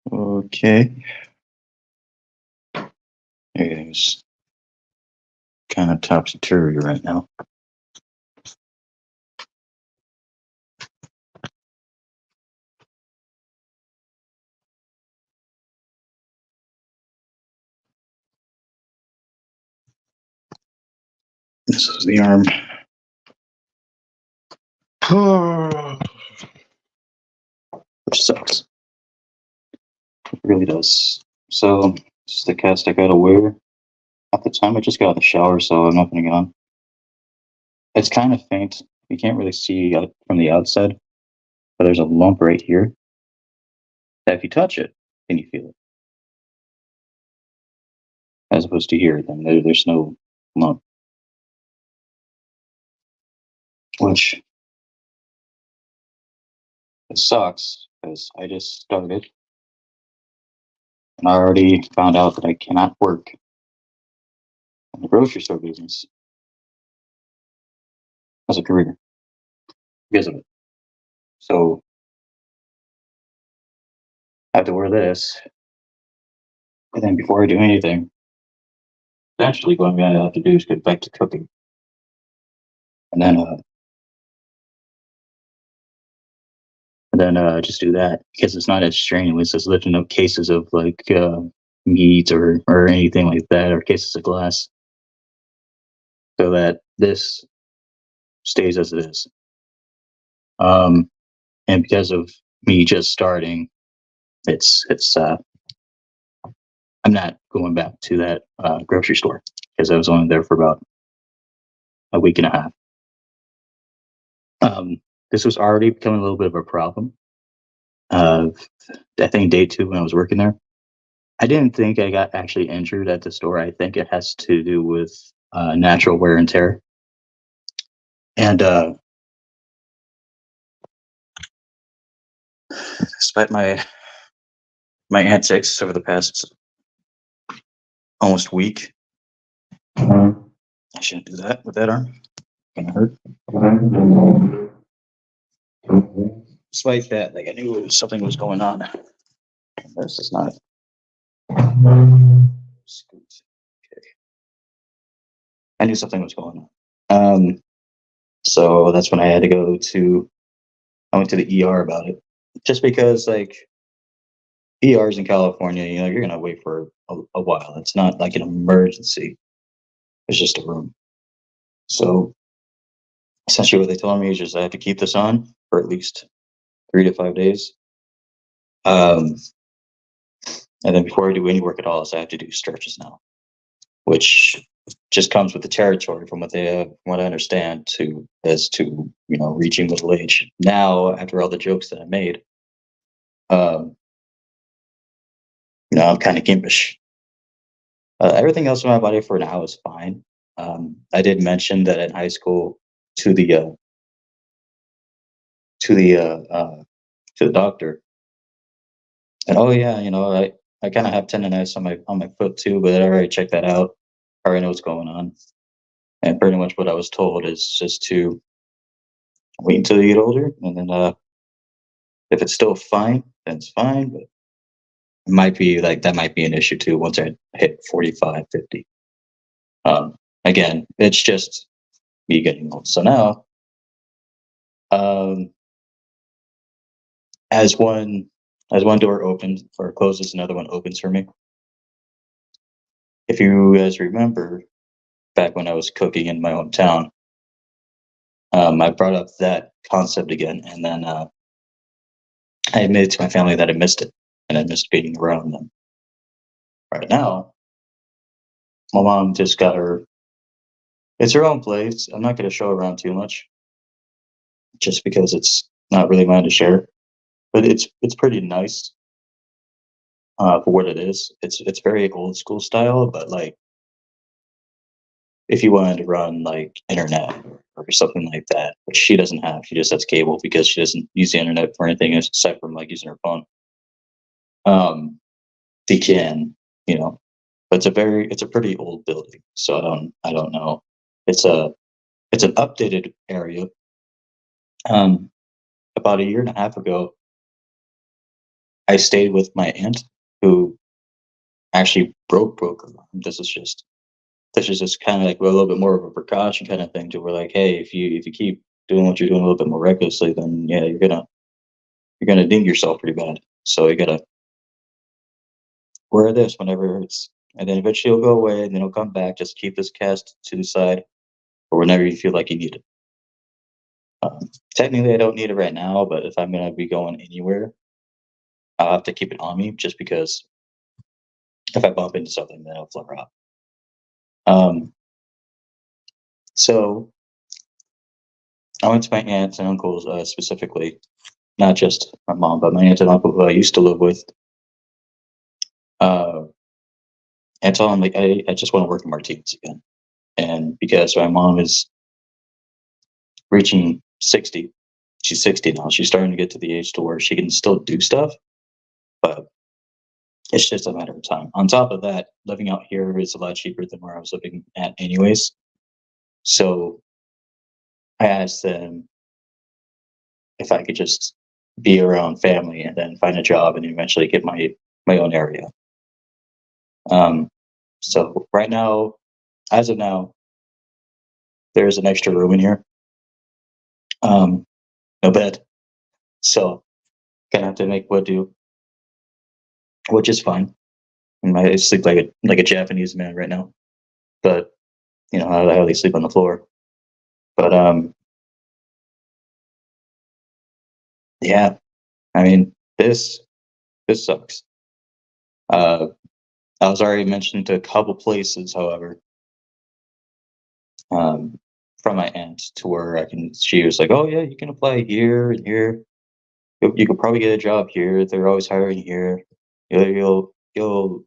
Okay. It's kind of topsy-turvy right now. This is the arm. Which sucks. It really does. So, this is the cast I gotta wear. At the time, I just got out of the shower, so I'm not putting it on. It's kind of faint. You can't really see from the outside, but there's a lump right here that if you touch it, then you feel it. As opposed to here, then there's no lump. Which it sucks because I just started and I already found out that I cannot work in the grocery store business as a career because of it. So I have to wear this, and then before I do anything, eventually what I'm gonna have to do is get back to cooking, and then just do that because it's not as strenuous as lifting up cases of like meat or anything like that, or cases of glass, so that this stays as it is. Um, and because of me just starting, it's I'm not going back to that grocery store because I was only there for about a week and a half. This was already becoming a little bit of a problem. Uh, I think day two when I was working there, I didn't think I got actually injured at the store. I think it has to do with natural wear and tear. And despite my antics over the past almost week, I shouldn't do that with that arm. Gonna hurt. Despite that, like I knew something was going on. This is not. Okay. I knew something was going on. So that's when I had to go to. I went to the ER about it, just because like ERs in California, you're gonna wait for a while. It's not like an emergency. It's just a room. So essentially, what they told me is just I have to keep this on for at least 3 to 5 days. Um, and then before I do any work at all, so I have to do stretches now, which just comes with the territory from what I understand to as to reaching middle age. Now, after all the jokes that I made, um, I'm kind of gimpish. Everything else in my body for now is fine. I did mention that in high school to the uh, to the to the doctor, and oh yeah, I kind of have tendonitis on my foot too, but I already checked that out. I already know what's going on, and pretty much what I was told is just to wait until you get older, and then if it's still fine, then it's fine. But it might be like that might be an issue too once I hit 45, 50. Again, it's just me getting old. So now, um, as one as one door opens or closes, another one opens for me. If you guys remember, back when I was cooking in my hometown, I brought up that concept again, and then I admitted to my family that I missed it, and I missed being around them. Right now, my mom just got her. It's her own place. I'm not going to show around too much, just because it's not really mine to share. But it's pretty nice for what it is. It's very old school style, but like if you wanted to run like internet or something like that, which she doesn't have, she just has cable because she doesn't use the internet for anything aside from like using her phone. Um, they can, you know, but it's a pretty old building, so I don't know. It's a it's an updated area. Um, about a year and a half ago, I stayed with my aunt who actually broke her arm. This is just kind of like a little bit more of a precaution kind of thing to where like, hey, if you keep doing what you're doing a little bit more recklessly, then yeah, you're gonna ding yourself pretty bad. So you gotta wear this whenever it hurts. And then eventually it'll go away and then it'll come back. Just keep this cast to the side or whenever you feel like you need it. Technically I don't need it right now, but if I'm gonna be going anywhere, I'll have to keep it on me just because if I bump into something then it'll flare up. Um so I went to my aunts and uncles specifically, not just my mom, but my aunt and uncle who I used to live with. Uh, and told them like I just want to work in Martinez again. And because my mom is reaching 60, she's 60 now. She's starting to get to the age to where she can still do stuff, but it's just a matter of time. On top of that, living out here is a lot cheaper than where I was living at anyways. So I asked them if I could just be around family and then find a job and eventually get my own area. Um, so right now, as of now, there's an extra room in here. Um, no bed, so gonna have to make what do, which is fine. I sleep like a Japanese man right now, but I only sleep on the floor. But yeah, I mean this sucks. Uh, I was already mentioned to a couple places, however, um, from my aunt to where I can. She was like, "Oh yeah, you can apply here and here. You could probably get a job here. They're always hiring here. You'll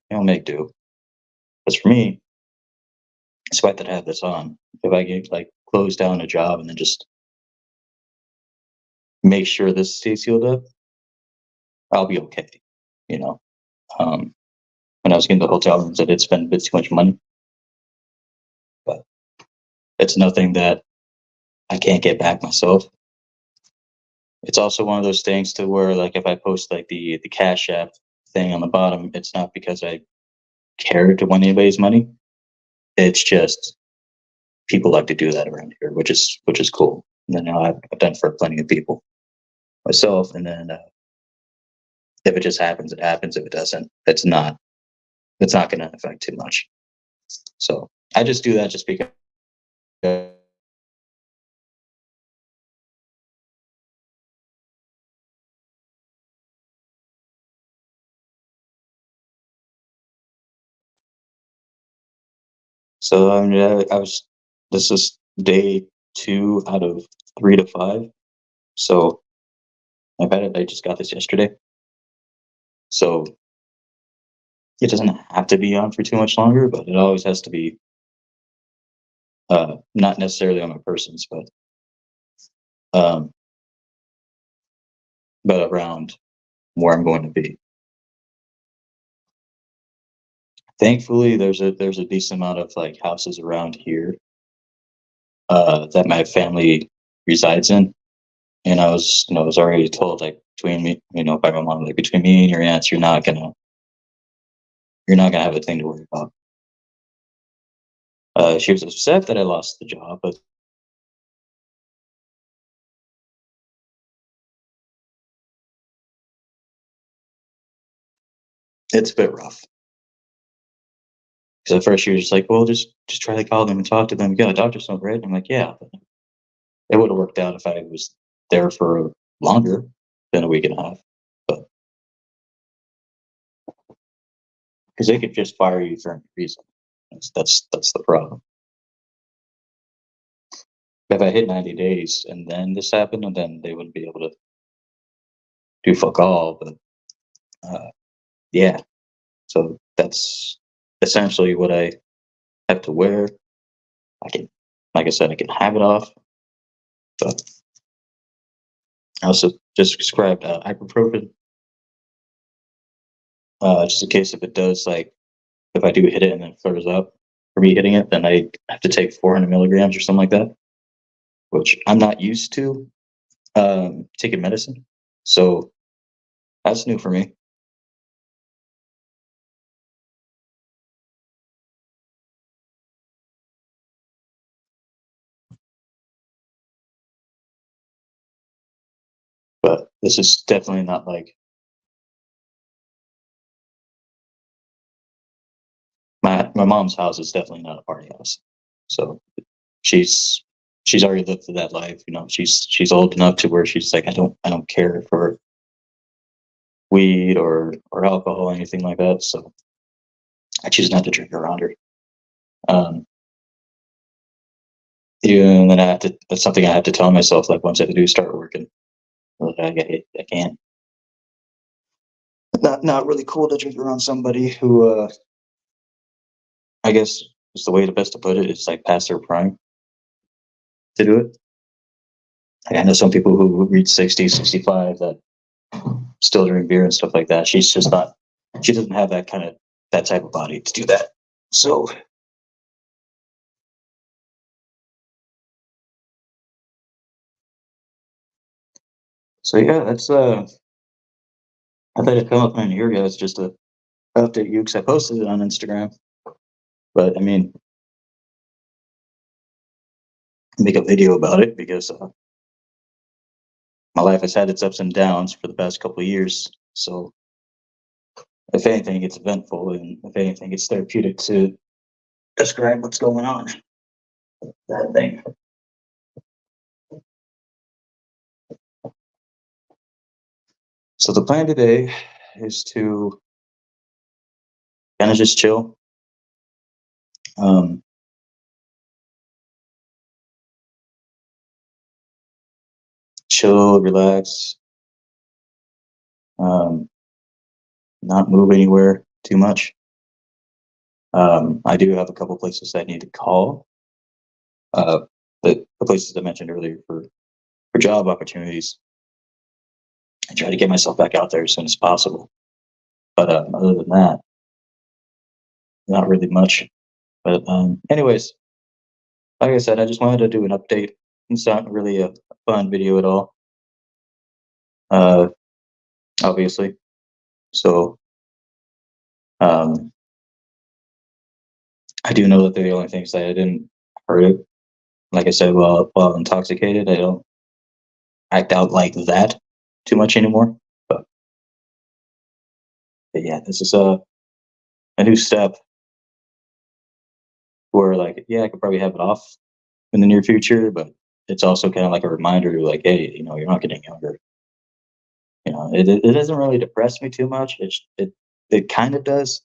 make do." As for me, despite that I have this on, if I get like close down a job and then just make sure this stays sealed up, I'll be okay. You know, um, when I was getting the hotel rooms, I did spend a bit too much money, but it's nothing that I can't get back myself. It's also one of those things to where like if I post like the Cash App thing on the bottom, it's not because I care to want anybody's money. It's just people like to do that around here, which is cool. And then I've done for plenty of people myself, and then if it just happens, it happens. If it doesn't, it's not going to affect too much. So I just do that just because. So I was. This is day 2 out of 3 to 5. So I've had it. I just got this yesterday. So it doesn't have to be on for too much longer, but it always has to be not necessarily on my persons, um, but around where I'm going to be. Thankfully, there's a decent amount of like houses around here that my family resides in, and I was already told like between me, by my mom, like between me and your aunts, you're not gonna have a thing to worry about. She was upset that I lost the job, but it's a bit rough. Because at first she was just like, "Well, just try to call them and talk to them. You got a doctor's note, right?" I'm like, "Yeah." But it would have worked out if I was there for longer than a week and a half. But because they could just fire you for any reason. That's the problem. If I hit 90 days and then this happened, and then they wouldn't be able to do fuck all. But uh, yeah, so that's essentially what I have to wear. I can, like I said, I can have it off, but I also just prescribed ibuprofen, just in case if it does, like, if I do hit it and then it flares up for me hitting it, then I have to take 400 milligrams or something like that, which I'm not used to taking medicine. So that's new for me. this is definitely not like my mom's house is definitely not a party house. So she's she's already lived through that life. You know, she's old enough to where she's like, I don't care for weed or alcohol or anything like that. So I choose not to drink around her. Um, and then I have to. That's something I have to tell myself. Like once I do start working, like I can't. Not really cool to drink around somebody who I guess is the way the best to put it. It's like past their prime to do it. Like, I know some people who reach 60, 65 that still drink beer and stuff like that. She's just not. She doesn't have that type of body to do that. So yeah, that's I thought I'd come up on here, guys, just to update you because I posted it on Instagram. But I mean, make a video about it because my life has had its ups and downs for the past couple of years. So if anything, it's eventful, and if anything, it's therapeutic to describe what's going on. That thing. So the plan today is to kind of just chill. Um, Chill, relax, um, not move anywhere too much. I do have a couple places that I need to call. Uh, the places I mentioned earlier for job opportunities, and try to get myself back out there as soon as possible. But other than that, not really much. But anyways, like I said, I just wanted to do an update. It's not really a fun video at all, uh, obviously. So um, I do know that they're the only things that I didn't hurt it. Like I said, while intoxicated, I don't act out like that too much anymore. But yeah, this is a new step where, like, yeah, I could probably have it off in the near future, but it's also kind of like a reminder, like, hey, you're not getting younger. It doesn't really depress me too much. It kind of does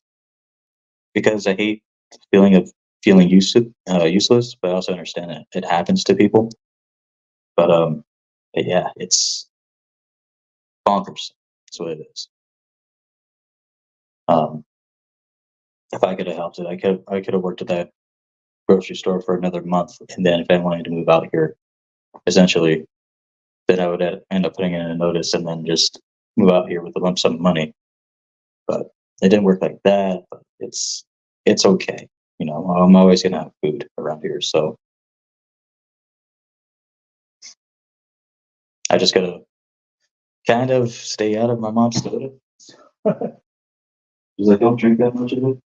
because I hate the feeling of feeling useless, but I also understand that it happens to people. But yeah, it's bonkers. That's what it is. Um, if I could have helped it, I could have worked at that grocery store for another month, and then if I wanted to move out here, essentially, then I would end up putting in a notice and then just move out here with a lump sum of money. But it didn't work like that. But it's okay. I'm always gonna have food around here, so I just gotta kind of stay out of my mom's soda. She's like, don't drink that much of it.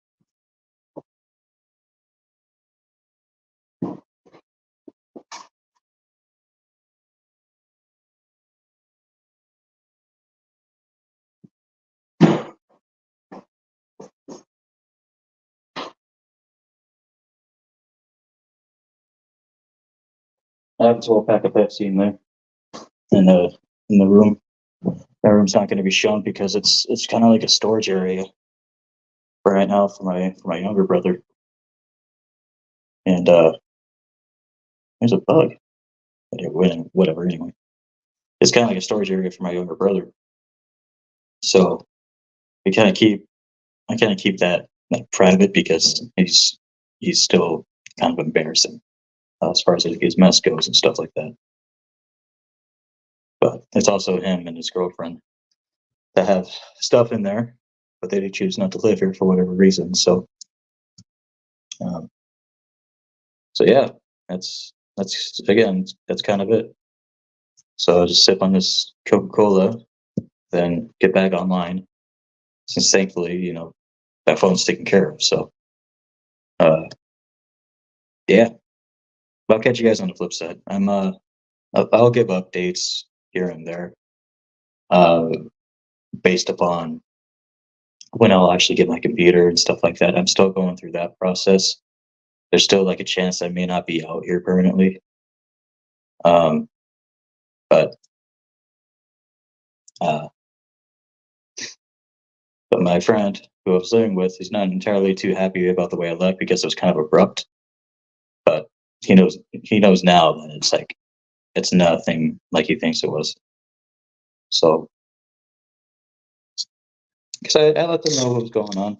I have a 12 pack of Pepsi in there, in the room. That room's not going to be shown because it's kind of like a storage area right now for my younger brother. And there's a bug. Whatever. Anyway, it's kind of like a storage area for my younger brother. So we kind of keep I kind of keep that like private because he's still kind of embarrassing as far as his mess goes and stuff like that. But it's also him and his girlfriend that have stuff in there, but they choose not to live here for whatever reason. Um, so yeah, that's again that's kind of it. So I'll just sip on this Coca Cola, then get back online. Since thankfully, that phone's taken care of. So uh, yeah, but I'll catch you guys on the flip side. I'll give updates here and there. uh, based upon when I'll actually get my computer and stuff like that. I'm still going through that process. There's still like a chance I may not be out here permanently. Um, but uh, but my friend who I was living with, he's not entirely too happy about the way I left because it was kind of abrupt. But he knows now that it's like it's nothing like he thinks it was. So because I let them know what was going on.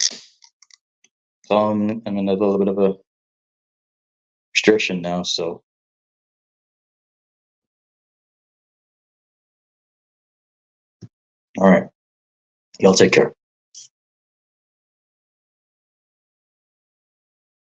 So I'm in a little bit of a restriction now. So all right, y'all take care.